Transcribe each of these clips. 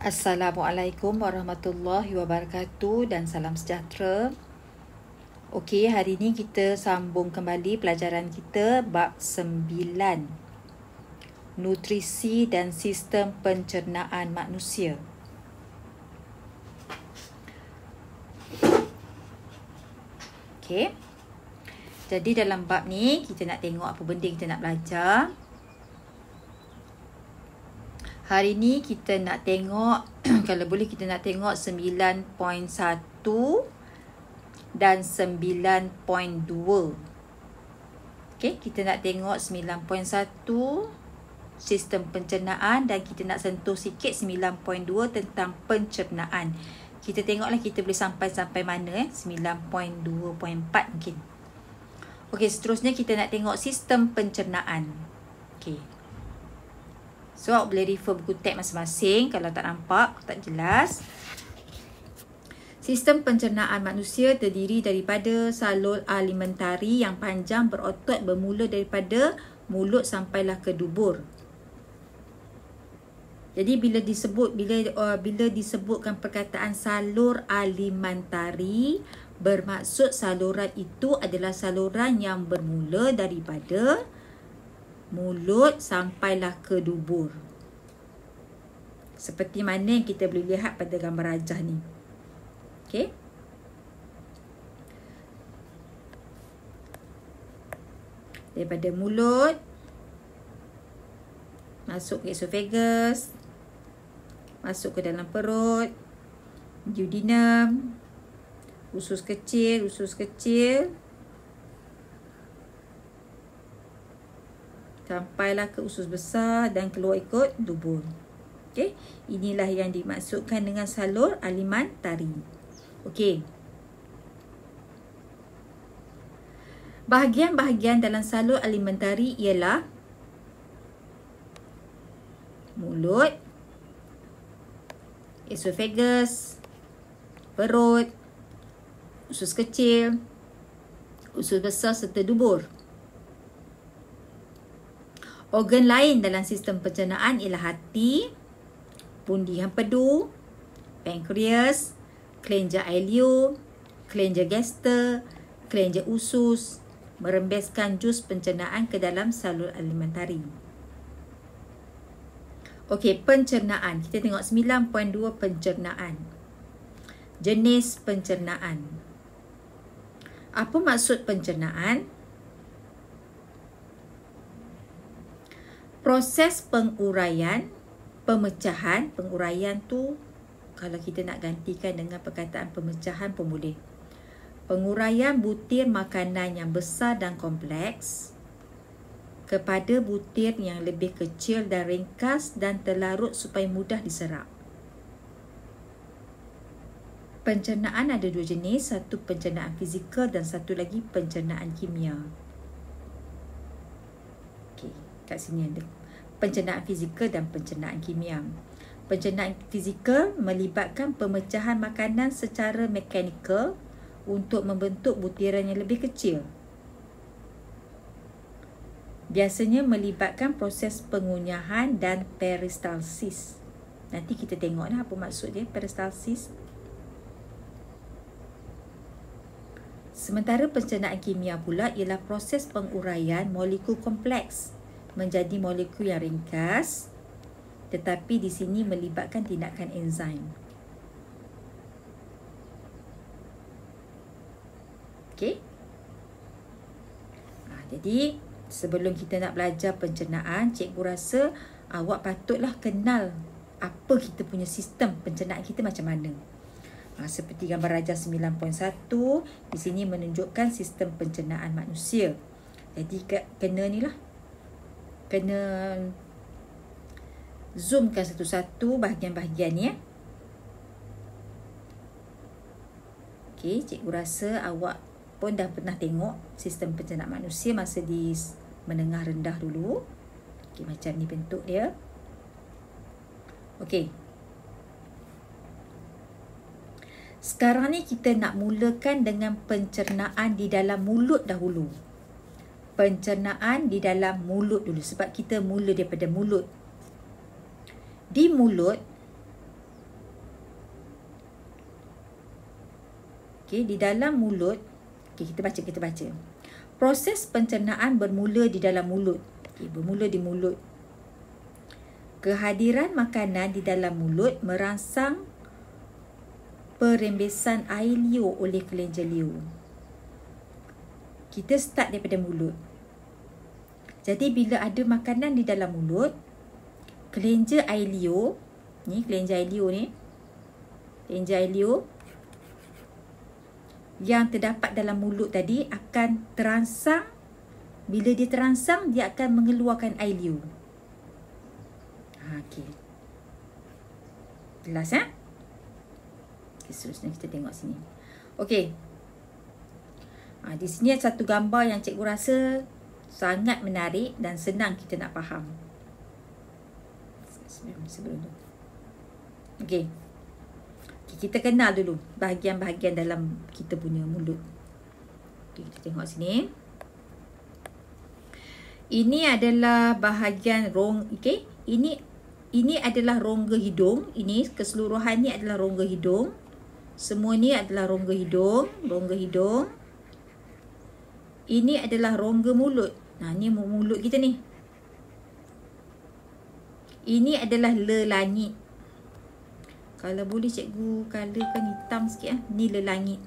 Assalamualaikum warahmatullahi wabarakatuh dan salam sejahtera. Okey, hari ini kita sambung kembali pelajaran kita bab 9. Nutrisi dan sistem pencernaan manusia. Okey. Jadi dalam bab ni kita nak tengok apa benda kita nak belajar. Hari ni kita nak tengok, kalau boleh kita nak tengok 9.1 dan 9.2. Okey, kita nak tengok 9.1 sistem pencernaan dan kita nak sentuh sikit 9.2 tentang pencernaan. Kita tengoklah kita boleh sampai mana 9.2.4 mungkin. Okey, seterusnya kita nak tengok sistem pencernaan. Okey. So, awak boleh refer buku teks masing-masing kalau tak nampak, tak jelas. Sistem pencernaan manusia terdiri daripada salur alimentari yang panjang berotot bermula daripada mulut sampailah ke dubur. Jadi bila disebutkan perkataan salur alimentari, bermaksud saluran itu adalah saluran yang bermula daripada mulut sampailah ke dubur. Seperti mana yang kita boleh lihat pada gambar rajah ni. Okey. Daripada mulut masuk ke esophagus, masuk ke dalam perut, duodenum, usus kecil, sampailah ke usus besar dan keluar ikut dubur. Okey, inilah yang dimaksudkan dengan salur alimentari. Okey. Bahagian-bahagian dalam salur alimentari ialah mulut, esophagus, perut, usus kecil, usus besar serta dubur. Organ lain dalam sistem pencernaan ialah hati, pundi empedu, pankreas, kelenjar ilio, kelenjar gaster, kelenjar usus, merembeskan jus pencernaan ke dalam salur alimentari. Okey, pencernaan. Kita tengok 9.2 pencernaan. Jenis pencernaan. Apa maksud pencernaan? Proses penguraian, pemecahan. Penguraian tu kalau kita nak gantikan dengan perkataan pemecahan pun boleh. Penguraian butir makanan yang besar dan kompleks kepada butir yang lebih kecil dan ringkas dan terlarut supaya mudah diserap. Pencernaan ada dua jenis, satu pencernaan fizikal dan satu lagi pencernaan kimia. Okey, kat sini ada pencernaan fizikal dan pencernaan kimia. Pencernaan fizikal melibatkan pemecahan makanan secara mekanikal untuk membentuk butiran yang lebih kecil. Biasanya melibatkan proses pengunyahan dan peristalsis. Nanti kita tengoklah apa maksud dia peristalsis. Sementara pencernaan kimia pula ialah proses penguraian molekul kompleks menjadi molekul yang ringkas, tetapi di sini melibatkan tindakan enzim. Okey. Jadi sebelum kita nak belajar pencernaan, cikgu rasa awak patutlah kenal apa kita punya sistem pencernaan kita macam mana. Seperti gambar rajah 9.1, di sini menunjukkan sistem pencernaan manusia. Jadi kena ni lah. Kena zoomkan satu-satu bahagian-bahagian ni ya. Okey, cikgu rasa awak pun dah pernah tengok sistem pencernaan manusia masa di menengah rendah dulu. Okey, macam ni bentuk dia. Okey. Sekarang ni kita nak mulakan dengan pencernaan di dalam mulut dahulu. Pencernaan di dalam mulut dulu sebab kita mula daripada mulut. Di mulut Okey, di dalam mulut. Okey, kita baca. Proses pencernaan bermula di dalam mulut. Okey, bermula di mulut. Kehadiran makanan di dalam mulut merangsang perembesan air liur oleh kelenjar liur. Kita start daripada mulut. Jadi bila ada makanan di dalam mulut, kelenjar air liur, ni kelenjar air liur ni, kelenjar air liur yang terdapat dalam mulut tadi akan terangsang. Bila dia terangsang, dia akan mengeluarkan air liur. Okey. Jelas ya? Okay, seterusnya kita tengok sini. Okey. Di sini ada satu gambar yang cikgu rasa sangat menarik dan senang kita nak faham. Sebelum tu. Okey. Kita kenal dulu bahagian-bahagian dalam kita punya mulut. Okay, kita tengok sini. Ini adalah bahagian okey. Ini adalah rongga hidung. Ini keseluruhan ni adalah rongga hidung. Semua ni adalah rongga hidung, Ini adalah rongga mulut. Ni mulut kita ni. Ini adalah lelangit. Kalau boleh cikgu colourkan hitam sikit Ni lelangit.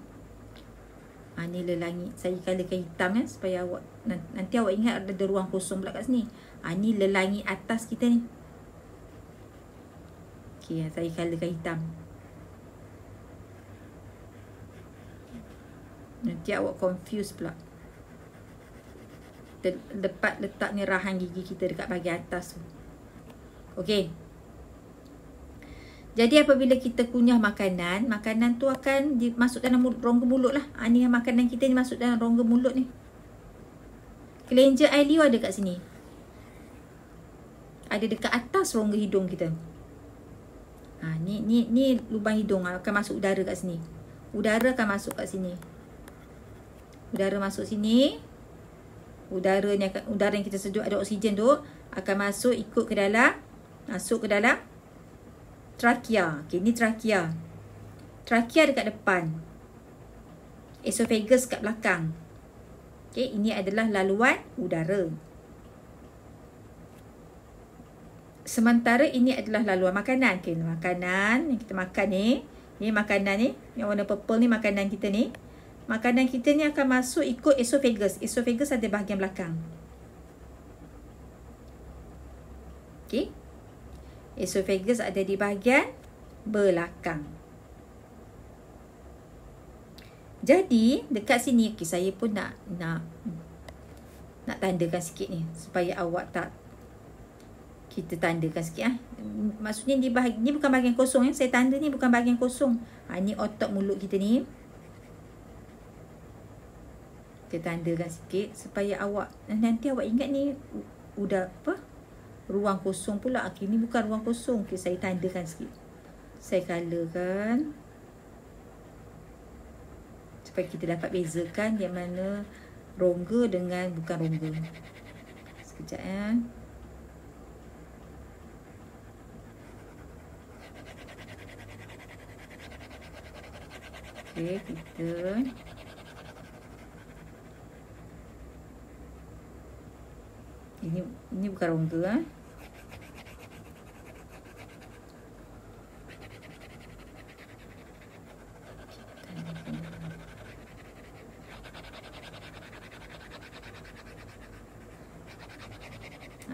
Ni lelangit. Saya colourkan hitam supaya awak nanti awak ingat ada ruang kosong pula kat sini. Ni lelangit atas kita ni. Okey, saya colourkan hitam. Nanti awak confuse pula. Letaknya rahan gigi kita dekat bahagian atas tu. Okey. Jadi apabila kita kunyah makanan tu akan masuk dalam rongga mulut lah. Ni makanan kita ni masuk dalam rongga mulut ni. Kelenjar air liur ada kat sini. Ada dekat atas rongga hidung kita. Ni lubang hidung akan masuk udara kat sini. Udara akan masuk kat sini. Udara masuk sini. Udara yang kita sejuk ada oksigen tu akan masuk ikut ke dalam, masuk ke dalam trakea. Okey, ni trakea. Trakea dekat depan. Esophagus kat belakang. Okey, ini adalah laluan udara. Sementara ini adalah laluan makanan. Okey, makanan yang kita makan ni. Ni makanan ni. Yang warna purple ni makanan kita ni. Makanan kita ni akan masuk ikut esophagus. Esophagus ada bahagian belakang. Okey. Esophagus ada di bahagian belakang. Jadi, dekat sini saya pun nak tandakan sikit ni supaya awak tak kita tandakan sikit Maksudnya ni bukan bahagian kosong Saya tanda ni bukan bahagian kosong. Ni otot mulut kita ni. Kita tandakan sikit supaya awak nanti awak ingat ni udah ruang kosong pula. Ni bukan ruang kosong. Saya tandakan sikit. Saya colourkan supaya kita dapat bezakan yang mana rongga dengan bukan rongga. Sekejap Okey, kita ini bukan rongga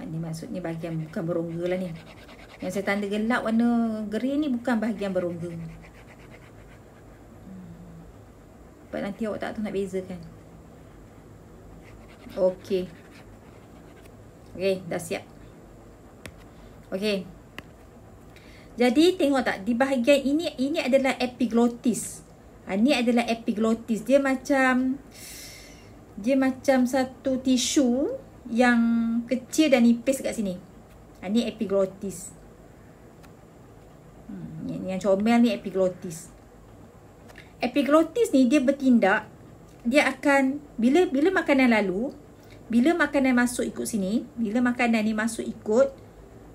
Ni maksudnya bahagian bukan berongga lah ni. Yang saya tanda gelap warna grey ni bukan bahagian berongga. Sebab nanti awak tak tahu nak bezakan. Okey. Okey, dah siap. Okey. Jadi tengok tak di bahagian ini adalah epiglottis. Ini adalah epiglottis. Dia macam satu tisu yang kecil dan nipis kat sini. Ini epiglottis. Yang comel ni epiglottis. Epiglottis ni dia bertindak. Dia akan bila makanan lalu, bila makanan masuk ikut sini, bila makanan ni masuk ikut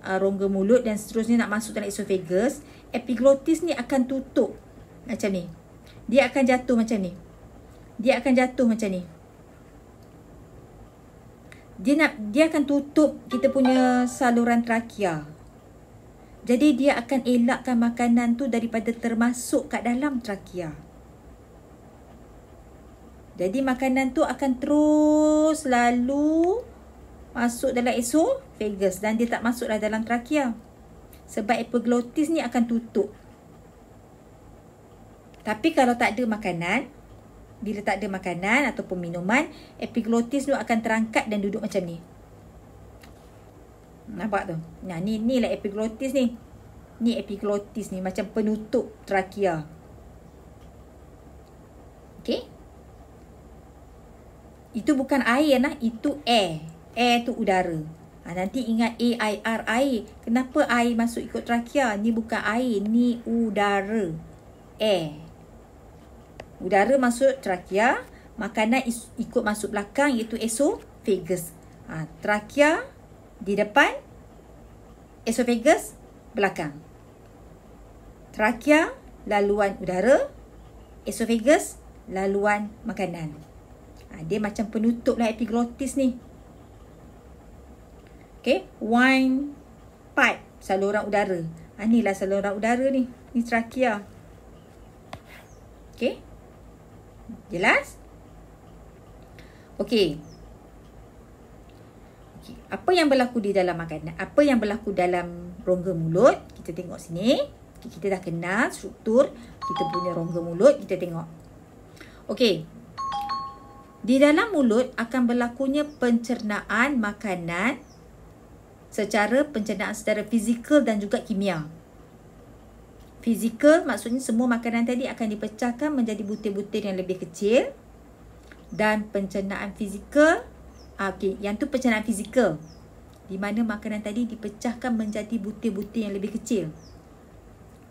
rongga mulut dan seterusnya nak masuk dalam esophagus, epiglottis ni akan tutup macam ni. dia akan jatuh macam ni. Dia akan jatuh macam ni. Dia akan tutup kita punya saluran trakea. Jadi dia akan elakkan makanan tu daripada termasuk kat dalam trakea. Jadi makanan tu akan terus lalu masuk dalam esophagus dan dia tak masuklah dalam trakea. Sebab epiglottis ni akan tutup. Tapi kalau tak ada makanan, bila tak ada makanan ataupun minuman, epiglottis tu akan terangkat dan duduk macam ni. Nampak tu? Nah, ni lah epiglottis ni. Ni epiglottis ni macam penutup trakea. Okey? Itu bukan air lah, itu air. Air tu udara. Nanti ingat AIR, air. Kenapa air masuk ikut trakea? Ni bukan air, ni udara. Air. Udara masuk trakea, makanan ikut masuk belakang iaitu esophagus. Trakea di depan, esophagus belakang. Trakea laluan udara, esophagus laluan makanan. Dia macam penutup lah epiglottis ni. Okay, wine pipe, saluran udara. Inilah saluran udara ni. Ni trakea. Okay, jelas? Okay. Apa yang berlaku di dalam makanan? Apa yang berlaku dalam rongga mulut? Kita tengok sini. Kita dah kenal struktur kita punya rongga mulut. Kita tengok. Okey. Di dalam mulut akan berlakunya pencernaan makanan pencernaan secara fizikal dan juga kimia. Fizikal maksudnya semua makanan tadi akan dipecahkan menjadi butir-butir yang lebih kecil. Dan pencernaan fizikal, yang tu pencernaan fizikal, di mana makanan tadi dipecahkan menjadi butir-butir yang lebih kecil.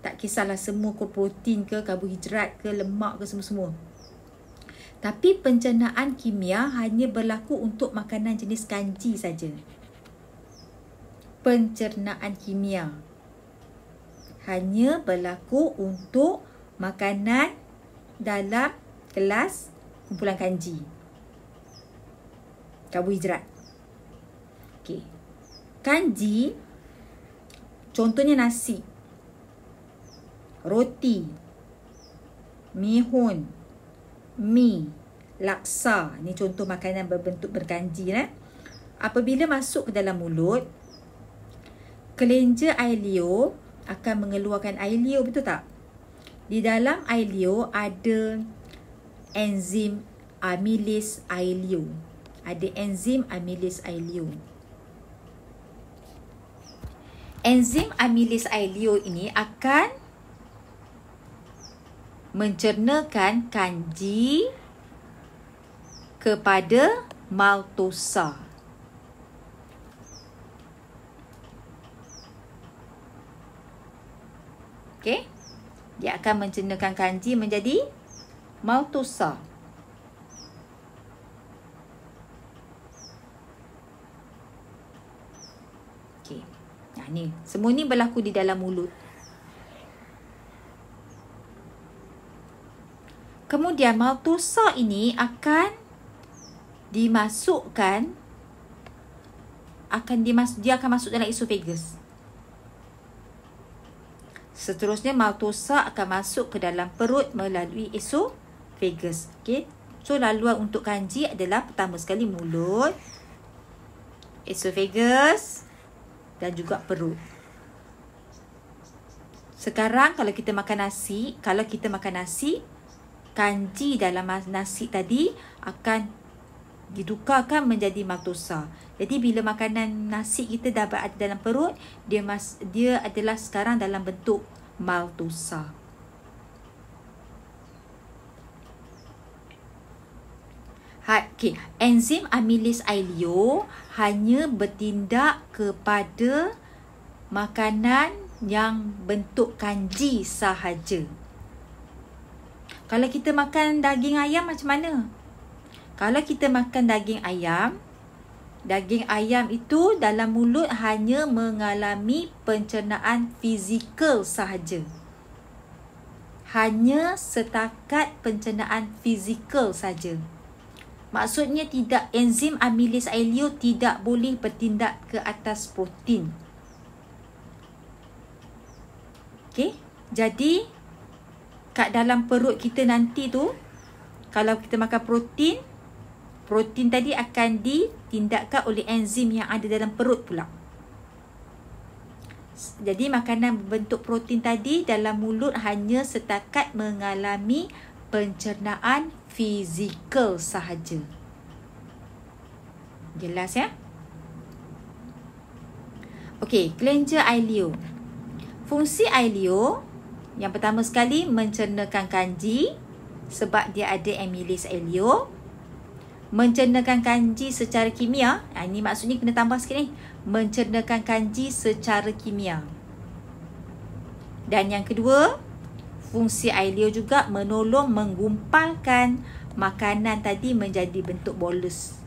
Tak kisahlah semua protein ke, karbohidrat ke, lemak ke, semua-semua. Tapi pencernaan kimia hanya berlaku untuk makanan jenis kanji saja. Pencernaan kimia hanya berlaku untuk makanan dalam kelas kumpulan kanji. Karbohidrat. Okey. Kanji contohnya nasi, roti, mihun, mi, laksa. Ni contoh makanan berbentuk berkanji. Apabila masuk ke dalam mulut, kelenjar air liur akan mengeluarkan air liur, betul tak? Di dalam air liur ada enzim amylase air liur. Ada enzim amylase air liur. Enzim amylase air liur ini akan mencernakan kanji kepada maltosa. Okey? Dia akan mencernakan kanji menjadi maltosa. Okey. Ni semua ni berlaku di dalam mulut. Kemudian maltosa ini akan dimasukkan, dia akan masuk dalam esophagus. Seterusnya maltosa akan masuk ke dalam perut melalui esophagus. Okey. So laluan untuk kanji adalah pertama sekali mulut, esophagus dan juga perut. Sekarang kalau kita makan nasi, kanji dalam nasi tadi akan ditukarkan menjadi maltosa. Jadi bila makanan nasi kita dah berada dalam perut, dia adalah sekarang dalam bentuk maltosa. Okay. Enzim amylase air liur hanya bertindak kepada makanan yang bentuk kanji sahaja. Kalau kita makan daging ayam macam mana? Kalau kita makan daging ayam itu dalam mulut hanya mengalami pencernaan fizikal sahaja. hanya setakat pencernaan fizikal saja. Maksudnya enzim amilase ILO tidak boleh bertindak ke atas protein. Okey, jadi kat dalam perut kita nanti tu, kalau kita makan protein tadi akan ditindakkan oleh enzim yang ada dalam perut pula. Jadi makanan berbentuk protein tadi dalam mulut hanya setakat mengalami pencernaan fizikal sahaja. Jelas ya? Okey, kelenjar ileo. Fungsi ileo yang pertama sekali mencernakan kanji sebab dia ada amylase ileo. Mencernakan kanji secara kimia. Ini maksudnya kena tambah sikit ni. Mencernakan kanji secara kimia. Dan yang kedua, fungsi ileo juga menolong menggumpalkan makanan tadi menjadi bentuk bolus.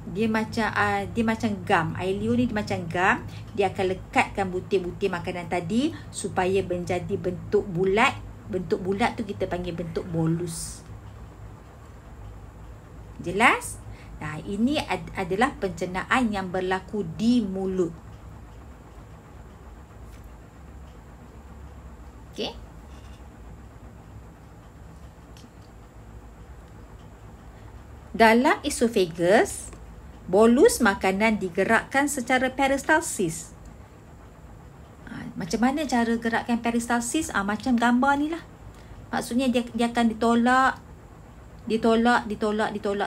Dia macam gam. Ileo ni dia macam gam. Dia akan lekatkan butir-butir makanan tadi supaya menjadi bentuk bulat. Bentuk bulat tu kita panggil bentuk bolus. Jelas? Nah, ini adalah pencernaan yang berlaku di mulut. Okey. Dalam esophagus, bolus makanan digerakkan secara peristalsis. Macam mana cara gerakkan peristalsis? Macam gambar ni lah. Maksudnya dia akan ditolak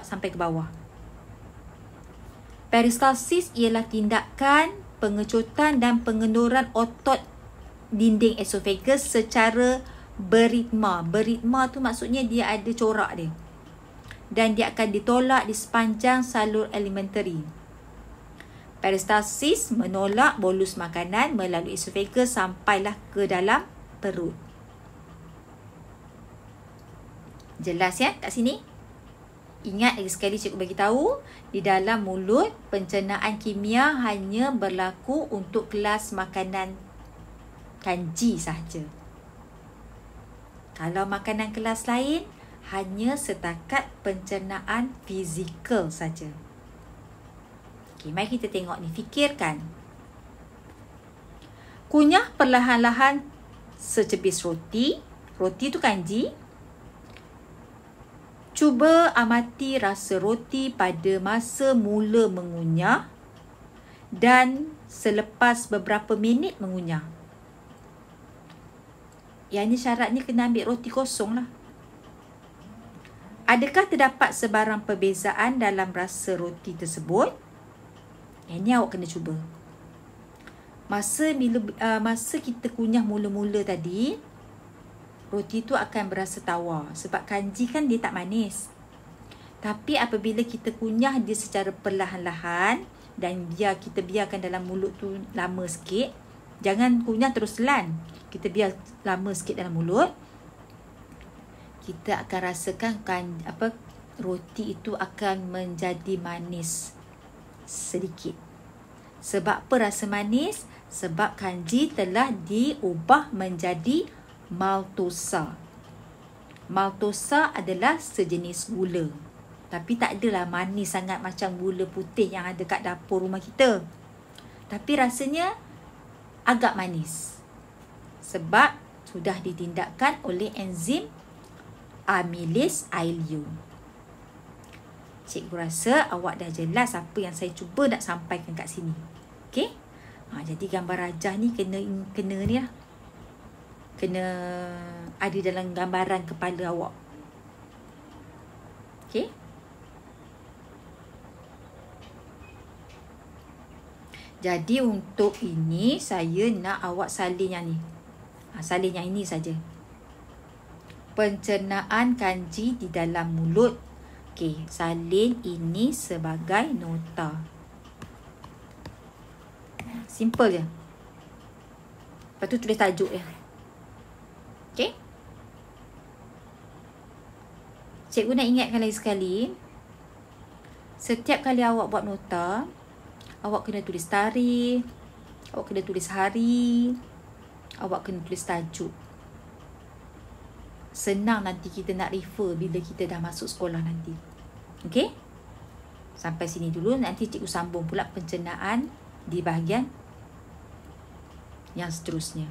sampai ke bawah. Peristalsis ialah tindakan pengecutan dan pengenduran otot dinding esophagus secara beritma. Beritma tu maksudnya dia ada corak dia. Dan dia akan ditolak di sepanjang salur alimentari. Peristalsis menolak bolus makanan melalui esophagus sampailah ke dalam perut. Jelas ya kat sini? Ingat lagi sekali cikgu bagi tahu, di dalam mulut pencernaan kimia hanya berlaku untuk kelas makanan kanji sahaja. Kalau makanan kelas lain, hanya setakat pencernaan fizikal saja. Okey, mari kita tengok ni, fikirkan. Kunyah perlahan-lahan secebis roti. Roti tu kanji. Cuba amati rasa roti pada masa mula mengunyah dan selepas beberapa minit mengunyah. Yang ni syaratnya kena ambil roti kosong lah. Adakah terdapat sebarang perbezaan dalam rasa roti tersebut? Yang ni awak kena cuba. Masa kita kunyah mula-mula tadi, roti tu akan berasa tawar. Sebab kanji kan dia tak manis. Tapi apabila kita kunyah dia secara perlahan-lahan dan kita biarkan dalam mulut tu lama sikit. Jangan kunyah terus telan. Kita biar lama sikit dalam mulut. Kita akan rasakan roti itu akan menjadi manis sedikit. Sebab apa rasa manis? Sebab kanji telah diubah menjadi maltosa. Maltosa adalah sejenis gula. Tapi tak adalah manis sangat macam gula putih yang ada kat dapur rumah kita. Tapi rasanya agak manis. Sebab sudah ditindakkan oleh enzim amylase ileo. Cikgu rasa awak dah jelas apa yang saya cuba nak sampaikan kat sini. Okey? Jadi gambar rajah ni kena ni lah. Kena ada dalam gambaran kepala awak. Okey? Jadi untuk ini saya nak awak salin yang ni. Salin yang ini saja. Pencernaan kanji di dalam mulut. Okey, salin ini sebagai nota. Simple je. Lepas tu tulis tajuk dia. Okey? Cikgu nak ingatkan lagi sekali. Setiap kali awak buat nota, awak kena tulis tarikh, awak kena tulis hari, Awak kena tulis tajuk. Senang nanti kita nak refer bila kita dah masuk sekolah nanti. Okey? Sampai sini dulu. Nanti cikgu sambung pula pencernaan di bahagian yang seterusnya.